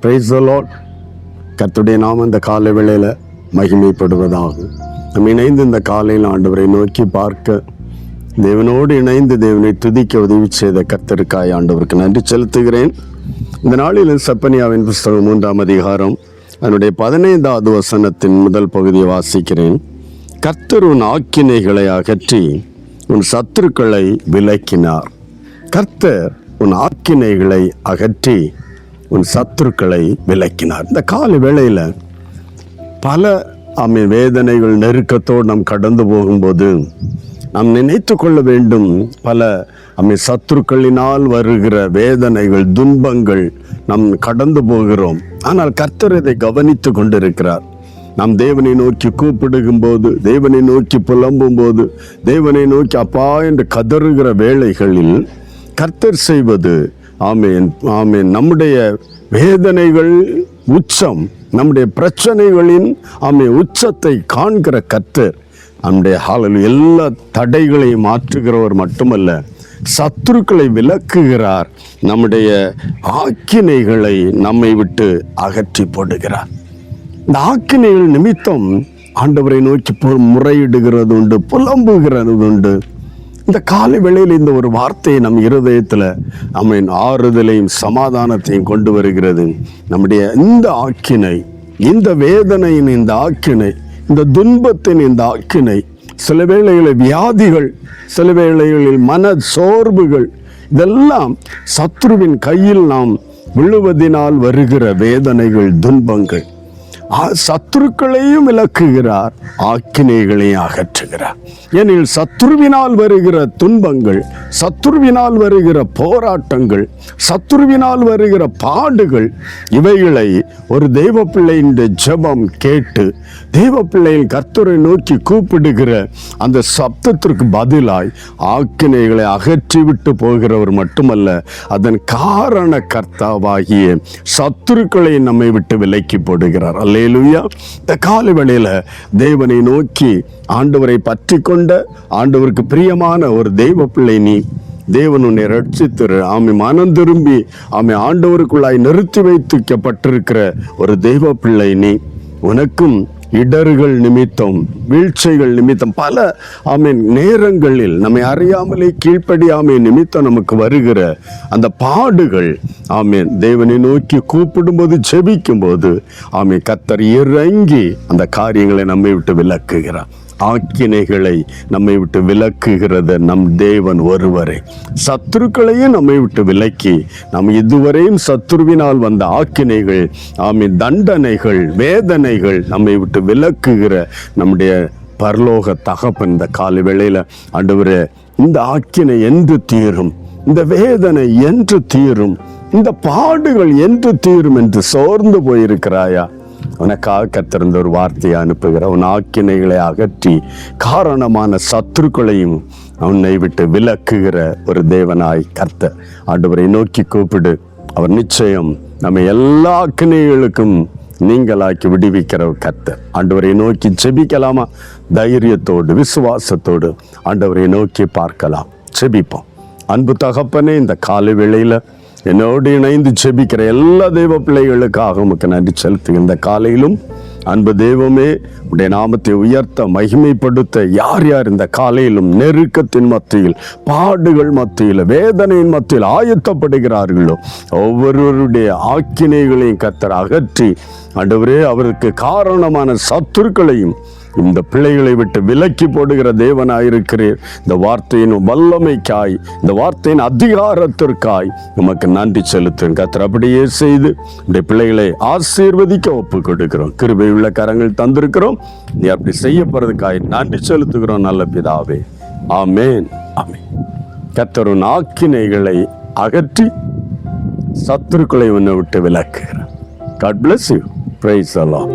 Praise the Lord. கர்த்தருடைய நாமம் இந்த காலை வேளையில் மகிமைப்படுவதாகும். நம்ம இணைந்து இந்த காலையில் ஆண்டவரை நோக்கி பார்க்க, தேவனோடு இணைந்து தேவனை துதிக்க உதவி செய்த கர்த்தருக்காய் ஆண்டவருக்கு நன்றி செலுத்துகிறேன். இந்த நாளில் செப்பனியாவின் புஸ்தகம் 3ஆம் அதிகாரம் அதனுடைய 15வது வசனத்தின் முதல் பகுதியை வாசிக்கிறேன். கர்த்தர் உன் ஆக்கினைகளை அகற்றி உன் சத்துருக்களை விலக்கினார். கர்த்தர் உன் ஆக்கினைகளை அகற்றி உன் சத்துருக்களை விலக்கினார். இந்த கால வேளையில் பல வேதனைகள் நெருக்கத்தோடு நாம் கடந்து போகும்போது நாம் நினைத்து கொள்ள வேண்டும், பல சத்துருக்களினால் வருகிற வேதனைகள், துன்பங்கள் நாம் கடந்து போகிறோம். ஆனால் கர்த்தர் இதை கவனித்து கொண்டிருக்கிறார். நாம் தேவனை நோக்கி கூப்பிடுகும் போது, தேவனை நோக்கி புலம்பும் போது, தேவனை நோக்கி அப்பா என்று கதறுகிற வேளைகளில் கர்த்தர் செய்வது, ஆமேன் ஆமேன், நம்முடைய வேதனைகள் உச்சம், நம்முடைய பிரச்சனைகளின் உச்சத்தை காண்கிற கர்த்தர் நம்முடைய ஹalleluya எல்லா தடைகளையும் மாற்றுகிறவர் மட்டுமல்ல, சத்துருக்களை விலக்குகிறார். நம்முடைய ஆக்கினைகளை நம்மை விட்டு அகற்றி போடுகிறார். இந்த ஆக்கினைகள் நிமித்தம் ஆண்டவரை நோக்கி முறையிடுகிறது உண்டு, புலம்புகிறது உண்டு. இந்த காலை வேளையில் இந்த ஒரு வார்த்தையை நம் இருதயத்தில் ஆறுதலையும் சமாதானத்தையும் கொண்டு வருகிறது. நம்முடைய இந்த ஆக்கினை, இந்த வேதனையின் இந்த ஆக்கினை, இந்த துன்பத்தின் இந்த ஆக்கினை, சில வேளைகளில் வியாதிகள், சில வேளைகளில் மன சோர்வுகள், இதெல்லாம் சத்ருவின் கையில் நாம் விழுவதினால் வருகிற வேதனைகள், துன்பங்கள். சத்துருக்களையும் விலக்குகிறார், ஆக்கினைகளையும் அகற்றுகிறார். ஏனெனில் சத்துருவினால் வருகிற துன்பங்கள், சத்துருவினால் வருகிற போராட்டங்கள், சத்துருவினால் வருகிற பாடுகள், இவைகளை ஒரு தெய்வ பிள்ளையின் ஜெபம் கேட்டு தெய்வ பிள்ளையின் கர்த்தரை நோக்கி கூப்பிடுகிற அந்த சப்தத்திற்கு பதிலாய் ஆக்கினைகளை அகற்றிவிட்டு போகிறவர் மட்டுமல்ல, அதன் காரண கர்த்தாவாகிய சத்துருக்களை நம்மை விட்டு விலக்கி போடுகிறார். அல்லேலூயா. இந்த காலை வேளையில தேவனை நோக்கி ஆண்டவரை பற்றி கொண்ட, ஆண்டவருக்கு பிரியமான ஒரு தெய்வ பிள்ளை நீ, தேவன் உன்னை ரட்சித்து மனம் திரும்பி ஆண்டவருக்குள்ளாய் நிறுத்தி வைத்துக்கப்பட்டிருக்கிற ஒரு தெய்வ பிள்ளை நீ, உனக்கும் இடர்கள் நிமித்தம், வீழ்ச்சிகள் நிமித்தம், பல நேரங்களில் நம்மை அறியாமலே கீழ்ப்படியாமை நிமித்தம் நமக்கு வருகிற அந்த பாடுகள், தேவனை நோக்கி கூப்பிடும்போது, ஜெபிக்கும் போது கர்த்தர் இறங்கி அந்த காரியங்களை நம்மை விட்டு விலக்குகிறார். ஆக்கினைகளை நம்மை விட்டு விலக்குகிறது நம் தேவன் ஒருவரே. சத்துருக்களையும் நம்மை விட்டு விலக்கி, நாம் இதுவரையும் சத்துருவினால் வந்த ஆக்கினைகள், தண்டனைகள், வேதனைகள் நம்மை விட்டு விலக்குகிற நம்முடைய பரலோக தகப்பன் இந்த காலை வேளையில, ஆண்டவரே, இந்த ஆக்கினை என்று தீரும், இந்த வேதனை என்று தீரும், இந்த பாடுகள் என்று தீரும் என்று சோர்ந்து போயிருக்கிறாயா? உனக்காக கர்த்தர் ஒரு வார்த்தையை அனுப்புகிற, உன் ஆக்கினைகளை அகற்றி காரணமான சத்துருக்களையும் உன்னை விட்டு விலக்குகிற ஒரு தேவனாய் கர்த்தர். ஆண்டவரை நோக்கி கூப்பிடு, அவர் நிச்சயம் நம்ம எல்லா ஆக்கினைகளுக்கும் நீங்களாக்கி விடுவிக்கிற கர்த்தர். ஆண்டவரை நோக்கி ஜெபிக்கலாமா? தைரியத்தோடு, விசுவாசத்தோடு ஆண்டவரை நோக்கி பார்க்கலாம். ஜெபிப்போம். அன்பு தகப்பனே, இந்த காலை வேளையில என்னோடு இணைந்து ஜெபிக்கிற எல்லா தெய்வ பிள்ளைகளுக்காக உமக்கு நன்றி செலுத்து. இந்த காலையிலும் அன்பு தெய்வமே, உடைய நாமத்தை உயர்த்த, மகிமைப்படுத்த யார் யார் இந்த காலையிலும் நெருக்கத்தின் மத்தியில், பாடுகள் மத்தியில், வேதனையின் மத்தியில் ஆயத்தப்படுகிறார்களோ, ஒவ்வொருவருடைய ஆக்கினைகளையும் கர்த்தர் அகற்றி, ஆண்டவரே, அவருக்கு காரணமான சத்துருக்களையும் இந்த பிள்ளைகளை விட்டு விலக்கி போடுகிற தேவனாயிருக்கிறீர். இந்த வார்த்தையின் வல்லமைக்காய், இந்த வார்த்தையின் அதிகாரத்திற்காய் உமக்கு நன்றி செலுத்தும் கர்த்தர். அப்படியே செய்து இந்த பிள்ளைகளை ஆசீர்வதிக்க ஒப்பு கொடுக்கிறோம். கிருபை உள்ள கரங்கள் தந்திருக்கிறோம். நீ அப்படி செய்யப்படுறதுக்காய் நன்றி செலுத்துகிறோம் நல்ல பிதாவே. ஆமேன், ஆமேன். கர்த்தரின் ஆக்கினைகளை அகற்றி சத்துருக்களை உன்னை விட்டு விலக்குகிறார். God bless you. Praise the Lord.